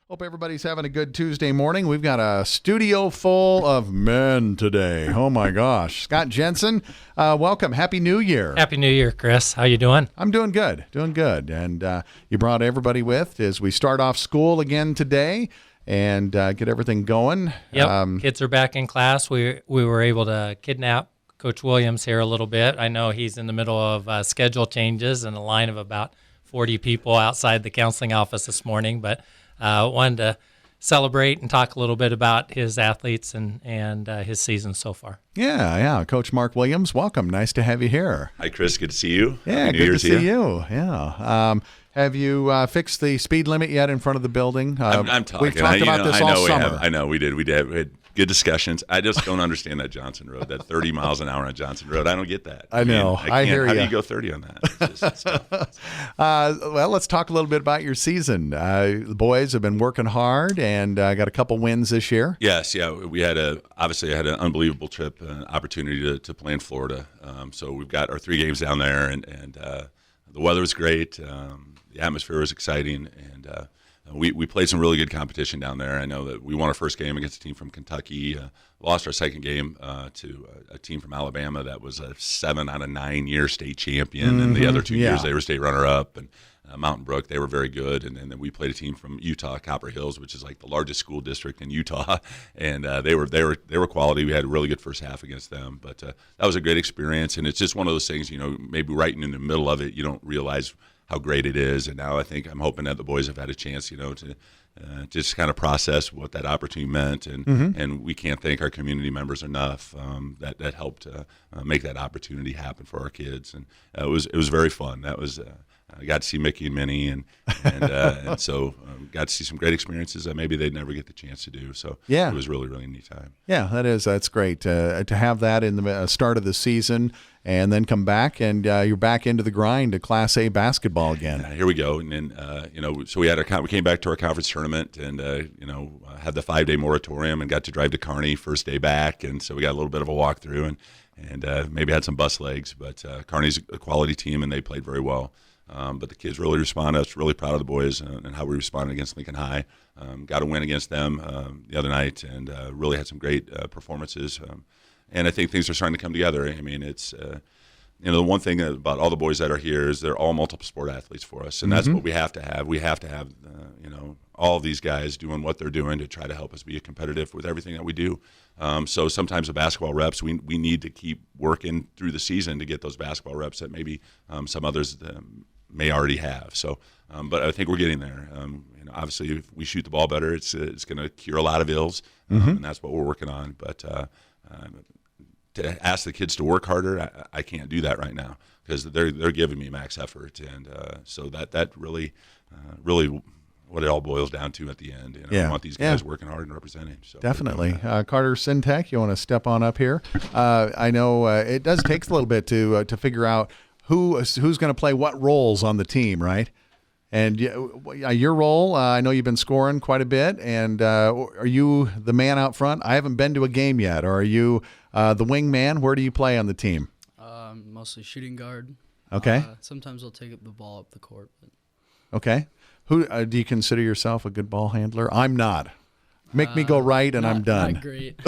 Hope everybody's having a good Tuesday morning. We've got a studio full of men today. Oh, my gosh. Scott Jensen, welcome. Happy New Year. Happy New Year, Chris. How you doing? I'm doing good, And you brought everybody with as we start off school again today and get everything going. Yep, kids are back in class. We were able to kidnap Coach Williams here a little bit. I know he's in the middle of schedule changes and a line of about 40 people outside the counseling office this morning, but wanted to celebrate and talk a little bit about his athletes and his season so far. Yeah. Coach Mark Williams, welcome. Nice to have you here. Hi, Chris. Good to see you. Yeah, good to see you. Yeah. Have you fixed the speed limit yet in front of the building? I'm talking. We've talked about this all summer. I know we did. We had good discussions. I just don't understand that Johnson Road, that 30 miles an hour on Johnson Road. I don't get that. I know. I hear you. How do you go 30 on that? It's tough. Well, let's talk a little bit about your season. The boys have been working hard and got a couple wins this year. Yes, yeah. We had obviously had an unbelievable trip, an opportunity to play in Florida. So we've got our 3 games down there, and the weather was great. The atmosphere was exciting, and we played some really good competition down there. I know that we won our first game against a team from Kentucky, lost our second game to a team from Alabama that was a 7 out of 9 year state champion, and the other 2 years they were state runner-up, and Mountain Brook, they were very good, and then we played a team from Utah, Copper Hills, which is like the largest school district in Utah, and they were quality. We had a really good first half against them, but that was a great experience, and it's just one of those things, maybe right in the middle of it, you don't realize how great it is. And now I'm hoping that the boys have had a chance, to just kind of process what that opportunity meant. And we can't thank our community members enough that helped make that opportunity happen for our kids. And it was very fun. That was I got to see Mickey and Minnie, and so got to see some great experiences that maybe they'd never get the chance to do. So it was really, really neat time. Yeah, that's great to have that in the start of the season, and then come back and you're back into the grind to Class A basketball again. Here we go, and then so we came back to our conference tournament, and had the 5-day moratorium, and got to drive to Kearney first day back, and so we got a little bit of a walkthrough, and maybe had some bus legs, but Kearney's a quality team, and they played very well. But the kids really responded. I was really proud of the boys and how we responded against Lincoln High. Got a win against them the other night, and really had some great performances. And I think things are starting to come together. I mean, it's the one thing about all the boys that are here is they're all multiple sport athletes for us, and that's what we have to have. We have to have all of these guys doing what they're doing to try to help us be competitive with everything that we do. So sometimes the basketball reps, we need to keep working through the season to get those basketball reps that maybe some others may already have. So, but I think we're getting there. Obviously, if we shoot the ball better, it's going to cure a lot of ills, and that's what we're working on. But to ask the kids to work harder, I can't do that right now because they're giving me max effort, and so that really what it all boils down to at the end. I want these guys working hard and representing. So definitely. Carter Sintek, you want to step on up here? I know it does take a little bit to figure out who's going to play what roles on the team, right? And your role, I know you've been scoring quite a bit, and are you the man out front? I haven't been to a game yet. Or are you the wing man? Where do you play on the team? Mostly shooting guard. Okay. Sometimes I'll take the ball up the court. But. Okay. Who do you consider yourself a good ball handler? I'm not. Make me go right, and I'm done. Not great.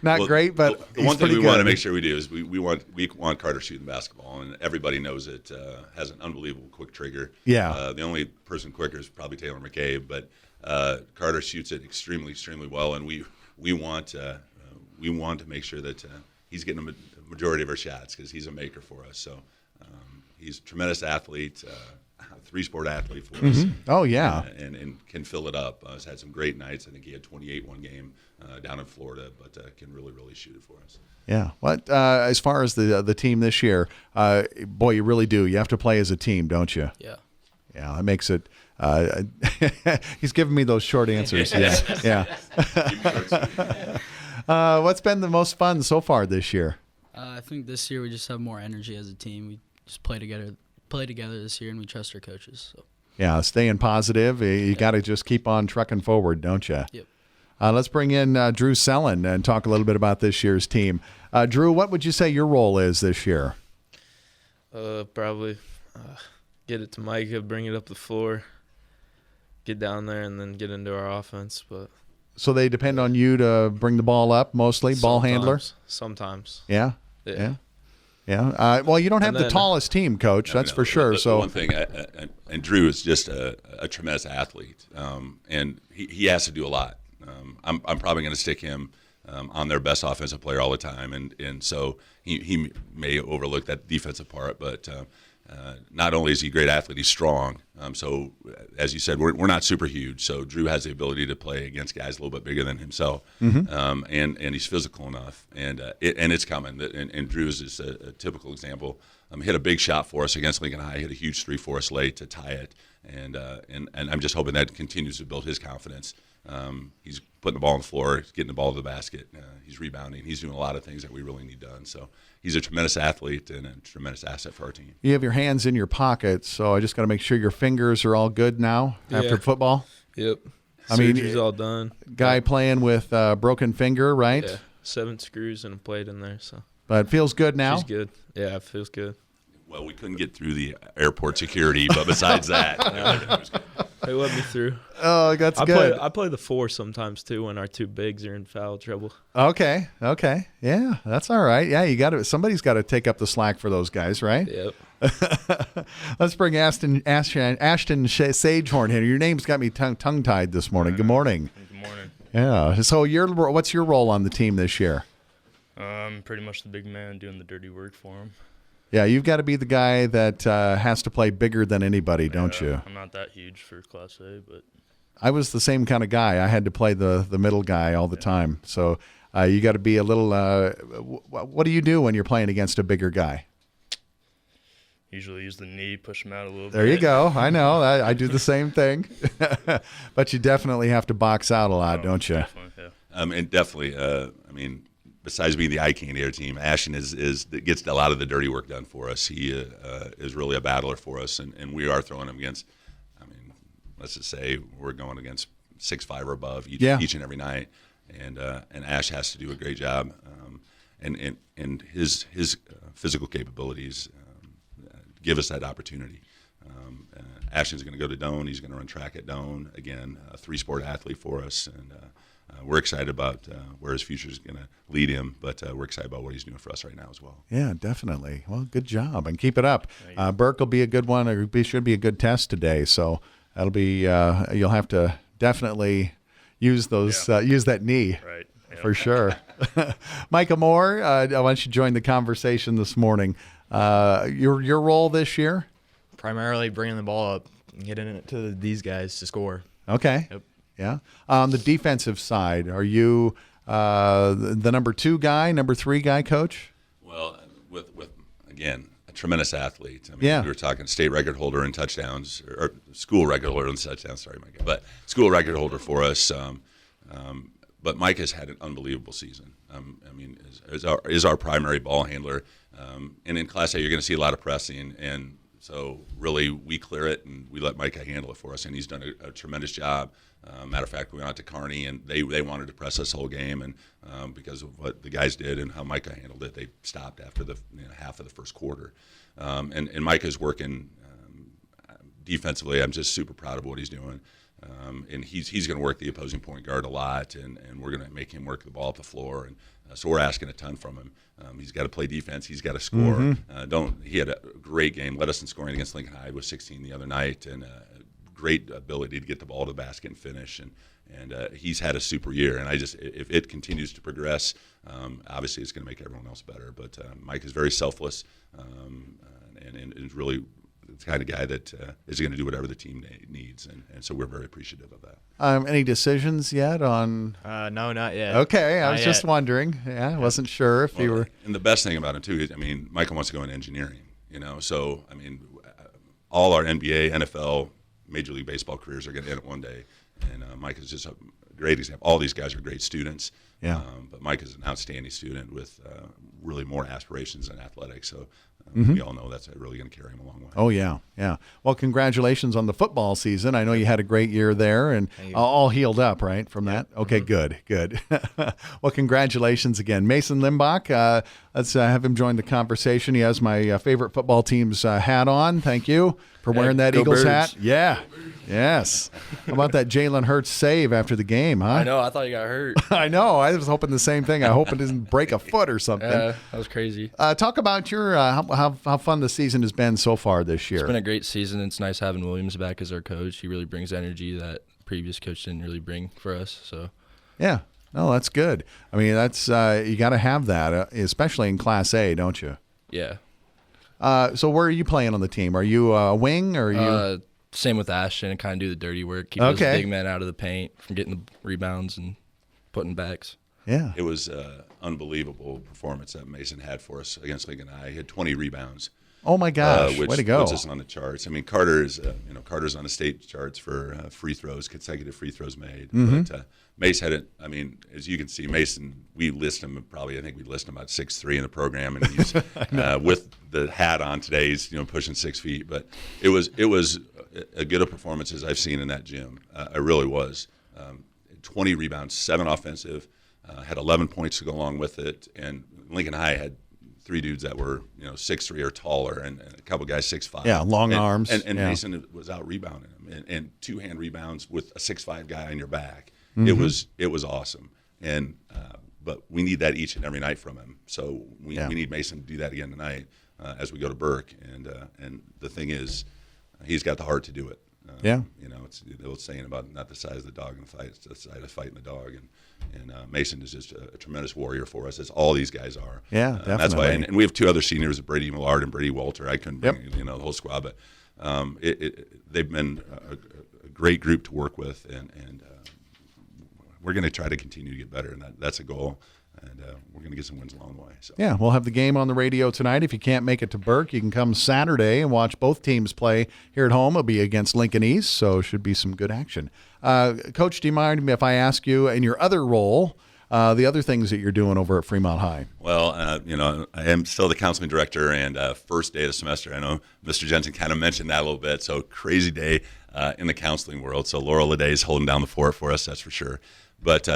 Not great, but the one thing we want to make sure we do is we want Carter shooting basketball, and everybody knows it has an unbelievable quick trigger. Yeah. The only person quicker is probably Taylor McCabe, but Carter shoots it extremely, extremely well, and we want to make sure that he's getting the majority of our shots because he's a maker for us. So he's a tremendous athlete. 3-sport athlete for us. Oh, yeah. And can fill it up. He's had some great nights. I think he had 28 one game down in Florida, but can really, really shoot it for us. Yeah. What as far as the team this year, boy, you really do. You have to play as a team, don't you? Yeah. Yeah, that makes it he's giving me those short answers. Yeah. What's been the most fun so far this year? I think this year we just have more energy as a team. We just play together this year, and we trust our coaches. So. Yeah, staying positive. You got to just keep on trucking forward, don't you? Yep. Let's bring in Drew Sellen and talk a little bit about this year's team. Drew, what would you say your role is this year? Probably get it to Micah, bring it up the floor, get down there and then get into our offense. But So they depend on you to bring the ball up mostly, ball handler? Sometimes. Yeah. Yeah. Yeah. Well, you don't have And the then- tallest team, Coach. That's for sure. The So one thing, and Drew is just a tremendous athlete, and he has to do a lot. I'm probably going to stick him on their best offensive player all the time, and so he may overlook that defensive part, but not only is he a great athlete, he's strong. So as you said, we're not super huge, so Drew has the ability to play against guys a little bit bigger than himself, and he's physical enough, and it's coming. And Drew is just a typical example. Hit a big shot for us against Lincoln High, hit a huge 3 for us late to tie it, and I'm just hoping that continues to build his confidence. He's putting the ball on the floor, he's getting the ball to the basket, he's rebounding, he's doing a lot of things that we really need done. So he's a tremendous athlete and a tremendous asset for our team. you have your hands in your pockets, so I just got to make sure your fingers are all good now after Yeah. football. Yep. I mean, Surgery's all done. Guy playing with a broken finger, right? Yeah. 7 screws and a plate in there, so But it feels good now. she's good. Yeah, it feels good. Well, we couldn't get through the airport security, but besides that, everything was good. They let me through. Oh, that's I good. play the 4 sometimes too when our 2 bigs are in foul trouble. Okay. Yeah, that's all right. Yeah, somebody's got to take up the slack for those guys, right? Yep. Let's bring Ashton Sagehorn here. Your name's got me tongue-tied this morning. Good morning. Good morning. Yeah. So what's your role on the team this year? I'm pretty much the big man doing the dirty work for him. Yeah, you've got to be the guy that has to play bigger than anybody, don't you? I'm not that huge for Class A, but I was the same kind of guy. I had to play the middle guy all the time. So you got to be a little what do you do when you're playing against a bigger guy? usually use the knee, push him out a little bit. There you go. I know. I do the same thing. But you definitely have to box out a lot, don't you? Definitely, yeah. And definitely, I mean, besides being the eye candy of our team, Ashton gets a lot of the dirty work done for us. He is really a battler for us, and we are throwing him against. I mean, let's just say we're going against 6'5" or above each and every night, and Ash has to do a great job, and his physical capabilities give us that opportunity. Ashton's going to go to Doane. He's going to run track at Doane. Again, a 3-sport athlete for us, and we're excited about where his future is going to lead him, but we're excited about what he's doing for us right now as well. Yeah, definitely. Well, good job, and keep it up. Burke will be a good one. It should be a good test today, so that'll be you'll have to definitely use those use that knee. Right. Yep. For sure. Micah Moore, I want you to join the conversation this morning. Your role this year? Primarily bringing the ball up and getting it to these guys to score. Okay. Yep. Yeah. On the defensive side, are you the number 2 guy, number 3 guy, Coach? Well, with again, a tremendous athlete. I mean, we were talking state record holder in touchdowns, or school record holder in touchdowns. Sorry, Micah, but school record holder for us. But Mike has had an unbelievable season. I mean, is our primary ball handler, and in Class A, you're going to see a lot of pressing, and so really we clear it and we let Micah handle it for us, and he's done a tremendous job. Matter of fact, we went out to Kearney, and they wanted to press us the whole game, and because of what the guys did and how Micah handled it, they stopped after the half of the first quarter. And Micah's working defensively. I'm just super proud of what he's doing. And he's going to work the opposing point guard a lot, and we're going to make him work the ball up the floor. And so we're asking a ton from him. He's got to play defense. He's got to score. He had a great game, led us in scoring against Lincoln High with 16 the other night, and great ability to get the ball to the basket and finish. And he's had a super year. And if it continues to progress, obviously it's going to make everyone else better. But Mike is very selfless, and is really the kind of guy that is going to do whatever the team needs, and so we're very appreciative of that. Any decisions yet on? No, not yet. Okay, I was Not just yet. wondering. Yeah, I wasn't sure if you were. And the best thing about him too is, I mean, Michael wants to go in engineering. So I mean, all our NBA, NFL, Major League Baseball careers are going to end one day, and Mike is just a great example. All these guys are great students. Yeah. But Mike is an outstanding student with really more aspirations than athletics. So we all know that's really going to carry him a long way. Oh, yeah. Well, congratulations on the football season. I know you had a great year there, and all healed up, right, from that? Okay, good. Well, congratulations again. Mason Limbach, let's have him join the conversation. He has my favorite football team's hat on. Thank you. for wearing that Go Eagles Birds. hat. Yeah. Yes. How about that Jalen Hurts save after the game, huh? I know. I thought you got hurt. I know. I was hoping the same thing. I hope it doesn't break a foot or something. Yeah, that was crazy. Talk about your how fun the season has been so far this year. It's been a great season. It's nice having Williams back as our coach. He really brings energy that previous coach didn't really bring for us. So Yeah. No, that's good. I mean, that's you got to have that, especially in Class A, don't you? yeah. So where are you playing on the team? Are you a wing or are you? Same with Ashton. Kind of do the dirty work. Keep those big men out of the paint from getting the rebounds and putting backs. Yeah. It was unbelievable performance that Mason had for us against Lincoln High. He had 20 rebounds. Oh my gosh! Which Way to go! puts us on the charts. I mean, Carter's on the state charts for free throws, consecutive free throws made. Mm-hmm. But Mace had it. I mean, as you can see, Mason. We list him probably. I think we list him about 6'3" in the program, and he's with the hat on today. He's pushing 6 feet. But it was a good a performance as I've seen in that gym. It really was. 20 rebounds, 7 offensive, had 11 points to go along with it, and Lincoln High had 3 dudes that were 6'3" or taller, and a couple guys 6'5". Yeah, long arms. And yeah. Mason was out rebounding him, and 2-hand rebounds with a 6'5" guy on your back. Mm-hmm. It was awesome, and but we need that each and every night from him. So we need Mason to do that again tonight as we go to Burke. And the thing is, he's got the heart to do it. Yeah. It's the old saying about not the size of the dog in the fight, it's the size of fighting the dog. And Mason is just a tremendous warrior for us, as all these guys are. Yeah, definitely. That's why, and we have 2 other seniors, Brady Millard and Brady Walter. I couldn't bring the whole squad, but they've been a great group to work with, and we're going to try to continue to get better, and that's a goal. And we're going to get some wins along the way. So. Yeah, we'll have the game on the radio tonight. If you can't make it to Burke, you can come Saturday and watch both teams play here at home. It'll be against Lincoln East, so should be some good action. Coach, do you mind if I ask you, in your other role, the other things that you're doing over at Fremont High? Well, I am still the counseling director, and first day of the semester. I know Mr. Jensen kind of mentioned that a little bit. So crazy day in the counseling world. So Laurel Lede is holding down the fort for us, that's for sure. But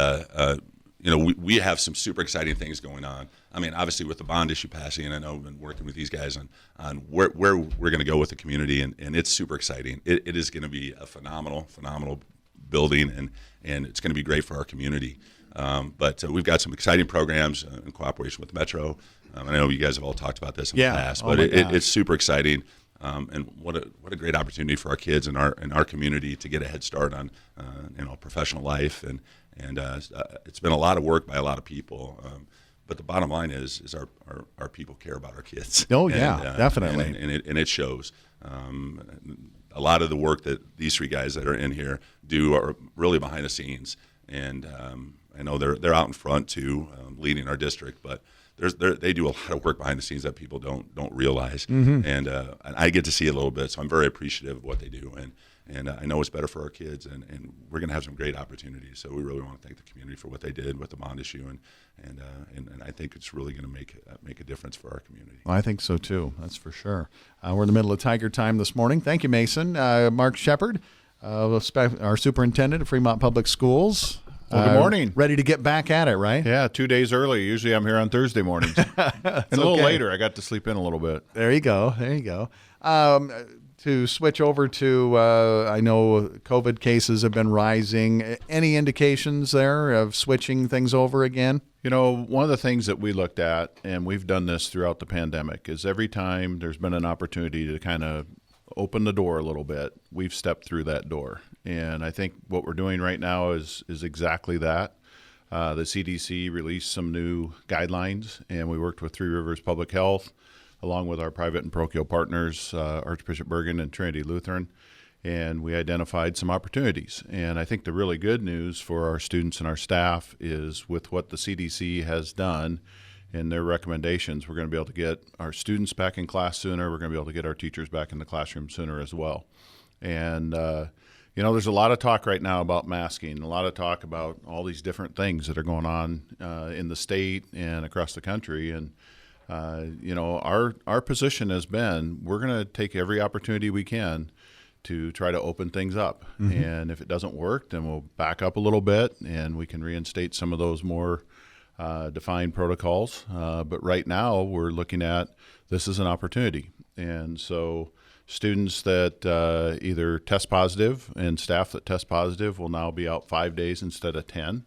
we have some super exciting things going on. I mean, obviously with the bond issue passing, and I know I've been working with these guys on where we're going to go with the community, and it's super exciting. It is going to be a phenomenal building, and it's going to be great for our community. But we've got some exciting programs in cooperation with Metro. I know you guys have all talked about this in the past, but it's super exciting. And what a great opportunity for our kids and our community to get a head start on professional life, and it's been a lot of work by a lot of people. But the bottom line is our people care about our kids. Oh yeah, definitely, and it shows. A lot of the work that these 3 guys that are in here do are really behind the scenes, and I know they're out in front too, leading our district, but. They do a lot of work behind the scenes that people don't realize, and I get to see it a little bit, so I'm very appreciative of what they do, and I know it's better for our kids, and we're going to have some great opportunities. So we really want to thank the community for what they did with the bond issue, and I think it's really going to make a difference for our community. Well, I think so too. That's for sure. We're in the middle of Tiger Time this morning. Thank you, Mason. Mark Shepard, our superintendent of Fremont Public Schools. Well, good morning. Ready to get back at it, right? Yeah, 2 days early. Usually I'm here on Thursday mornings. And a little later. I got to sleep in a little bit. There you go. To switch over to, I know COVID cases have been rising. Any indications there of switching things over again? One of the things that we looked at, and we've done this throughout the pandemic, is every time there's been an opportunity to kind of open the door a little bit, we've stepped through that door. And I think what we're doing right now is exactly that. The CDC released some new guidelines, and we worked with Three Rivers Public Health, along with our private and parochial partners, Archbishop Bergen and Trinity Lutheran, and we identified some opportunities. And I think the really good news for our students and our staff is with what the CDC has done in their recommendations, we're going to be able to get our students back in class sooner. We're going to be able to get our teachers back in the classroom sooner as well. And, there's a lot of talk right now about masking, a lot of talk about all these different things that are going on in the state and across the country. And, our position has been we're going to take every opportunity we can to try to open things up. Mm-hmm. And if it doesn't work, then we'll back up a little bit and we can reinstate some of those more defined protocols. But right now we're looking at this as an opportunity. And so Students that either test positive and staff that test positive will now be out 5 days instead of 10.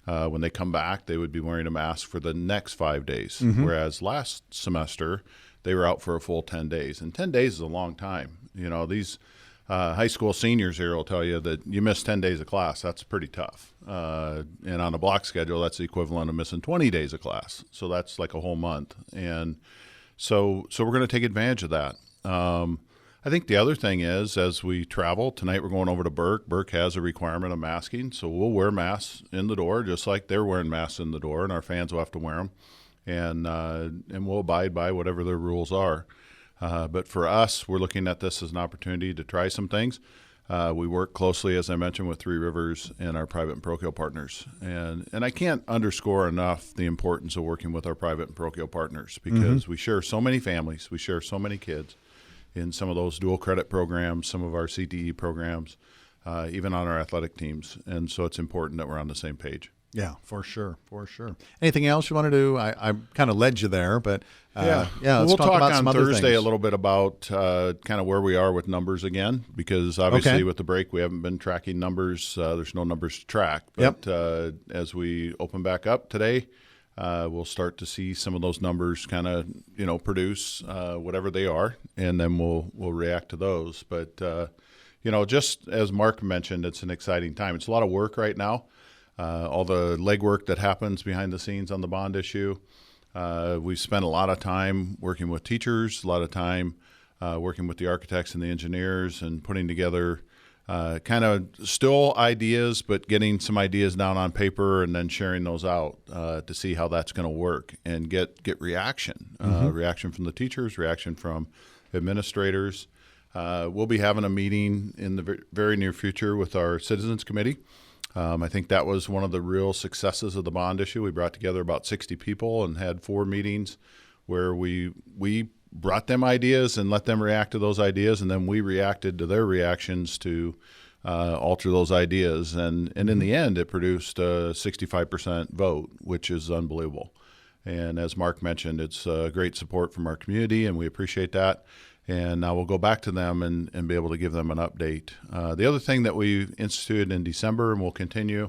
When they come back, they would be wearing a mask for the next 5 days, whereas last semester they were out for a full 10 days. And 10 days is a long time. You know, these high school seniors here will tell you that you miss 10 days of class. That's pretty tough. And on a block schedule, that's the equivalent of missing 20 days of class. So that's like a whole month. And so we're going to take advantage of that. I think the other thing is, as we travel, tonight we're going over to Burke. Burke has a requirement of masking, so we'll wear masks in the door just like they're wearing masks in the door, and our fans will have to wear them. And we'll abide by whatever their rules are. But for us, we're looking at this as an opportunity to try some things. We work closely, as I mentioned, with Three Rivers and our private and parochial partners. And I can't underscore enough the importance of working with our private and parochial partners, because we share so many families, we share so many kids in some of those dual credit programs, some of our CTE programs, even on our athletic teams. And so it's important that we're on the same page. Yeah, for sure. Anything else you want to do? I kind of led you there, but let's we'll talk about on some other Thursday things. a little bit about kind of where we are with numbers again, because obviously Okay. with the break we haven't been tracking numbers. There's no numbers to track. But as we open back up today, we'll start to see some of those numbers kind of produce whatever they are, and then we'll react to those. But just as Mark mentioned, it's an exciting time. It's a lot of work right now. All the legwork that happens behind the scenes on the bond issue. We've spent a lot of time working with teachers, a lot of time working with the architects and the engineers, and putting together kind of still ideas, but getting some ideas down on paper and then sharing those out to see how that's going to work and get reaction. Reaction from the teachers, reaction from administrators. We'll be having a meeting in the very near future with our Citizens Committee. I think that was one of the real successes of the bond issue. We brought together about 60 people and had 4 meetings where we brought them ideas and let them react to those ideas, and then we reacted to their reactions to alter those ideas. And in the end, it produced a 65% vote, which is unbelievable. And as Mark mentioned, it's great support from our community, and we appreciate that. And now we'll go back to them and be able to give them an update. The other thing that we instituted in December, and we'll continue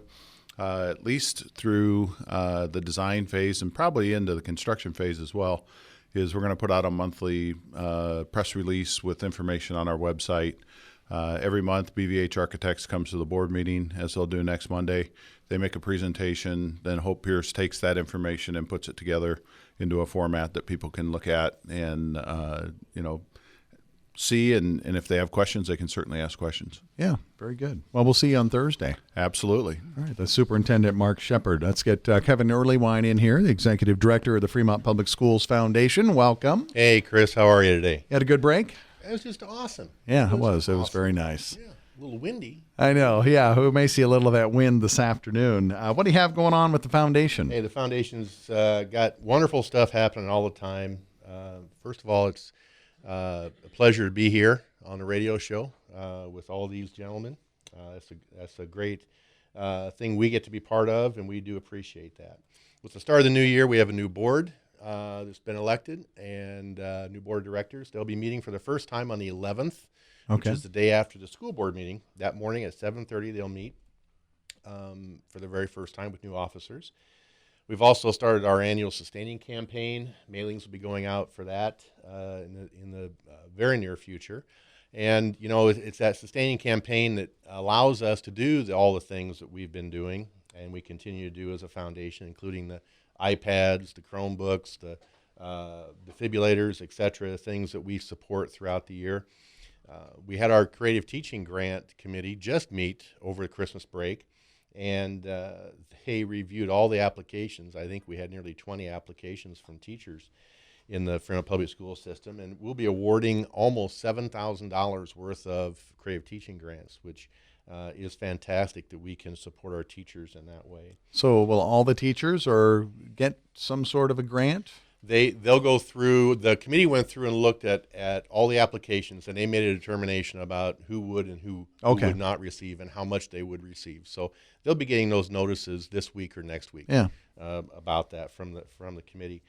at least through the design phase and probably into the construction phase as well, is we're going to put out a monthly press release with information on our website. Every month, BVH Architects comes to the board meeting, as they'll do next Monday. They make a presentation, then Hope Pierce takes that information and puts it together into a format that people can look at and see, and if they have questions, they can certainly ask questions. Yeah, very good. Well, we'll see you on Thursday. Absolutely. All right, the Superintendent, Mark Shepard. Let's get Kevin Eairlywine in here, the Executive Director of the Fremont Public Schools Foundation. Welcome. Hey, Chris, how are you today? You had a good break? It was just awesome. Yeah, it was. It was awesome. very nice. Yeah, a little windy. I know. Yeah, we may see a little of that wind this afternoon. What do you have going on with the foundation? Hey, the foundation's got wonderful stuff happening all the time. First of all, it's a pleasure to be here on the radio show with all these gentlemen. That's a great thing we get to be part of, and we do appreciate that. With the start of the new year, we have a new board that's been elected, and new board of directors. They'll be meeting for the first time on the 11th, which is the day after the school board meeting. That morning at 7:30, they'll meet for the very first time with new officers. We've also started our annual sustaining campaign. Mailings will be going out for that in the very near future. And, it's that sustaining campaign that allows us to do all the things that we've been doing and we continue to do as a foundation, including the iPads, the Chromebooks, the defibrillators, et cetera, things that we support throughout the year. We had our creative teaching grant committee just meet over the Christmas break, and they reviewed all the applications. I think we had nearly 20 applications from teachers in the Fremont Public School system, and we'll be awarding almost $7,000 worth of creative teaching grants, which is fantastic that we can support our teachers in that way. So will all the teachers get some sort of a grant? They'll go through, the committee went through and looked at all the applications, and they made a determination about who would and who would not receive and how much they would receive. So they'll be getting those notices this week or next week about that from the committee.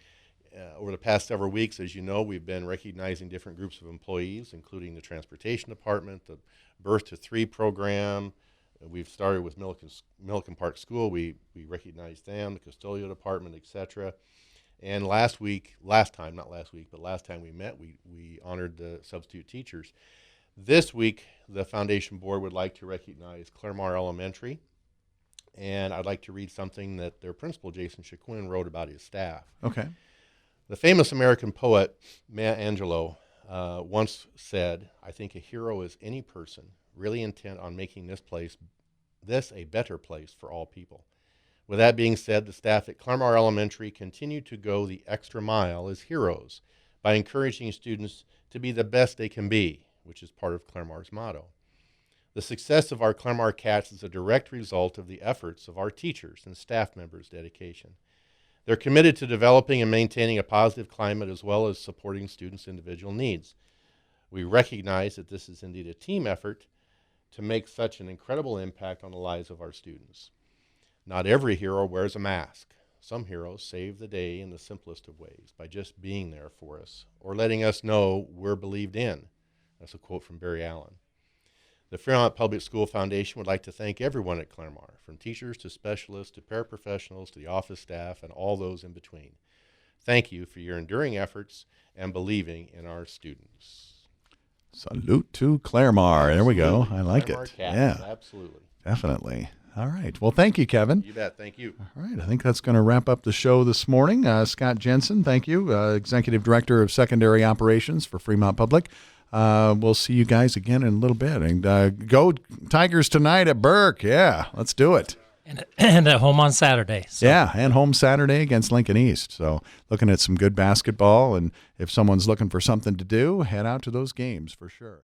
over the past several weeks, as you know, we've been recognizing different groups of employees, including the transportation department, the Birth to 3 program. We've started with Milliken Park School. We recognized them, the custodial department, etc. And last time we met, we honored the substitute teachers. This week, the foundation board would like to recognize Claremore Elementary, and I'd like to read something that their principal, Jason Chiquin, wrote about his staff. Okay. The famous American poet Maya Angelou once said, "I think a hero is any person really intent on making this a better place for all people." With that being said, the staff at Claremore Elementary continue to go the extra mile as heroes by encouraging students to be the best they can be, which is part of Claremore's motto. The success of our Claremore Cats is a direct result of the efforts of our teachers and staff members' dedication. They're committed to developing and maintaining a positive climate as well as supporting students' individual needs. We recognize that this is indeed a team effort to make such an incredible impact on the lives of our students. Not every hero wears a mask. Some heroes save the day in the simplest of ways by just being there for us or letting us know we're believed in. That's a quote from Barry Allen. The Fremont Public School Foundation would like to thank everyone at Claremore, from teachers to specialists to paraprofessionals to the office staff and all those in between. Thank you for your enduring efforts and believing in our students. Salute to Claremore. There we go. I like Claremore it. Cats, Yeah, absolutely. definitely. All right. Well, thank you, Kevin. You bet. Thank you. All right. I think that's going to wrap up the show this morning. Scott Jensen, thank you, Executive Director of Secondary Operations for Fremont Public. We'll see you guys again in a little bit. And go Tigers tonight at Burke. Yeah, let's do it. And at home on Saturday. So. Yeah, and home Saturday against Lincoln East. So looking at some good basketball. And if someone's looking for something to do, head out to those games for sure.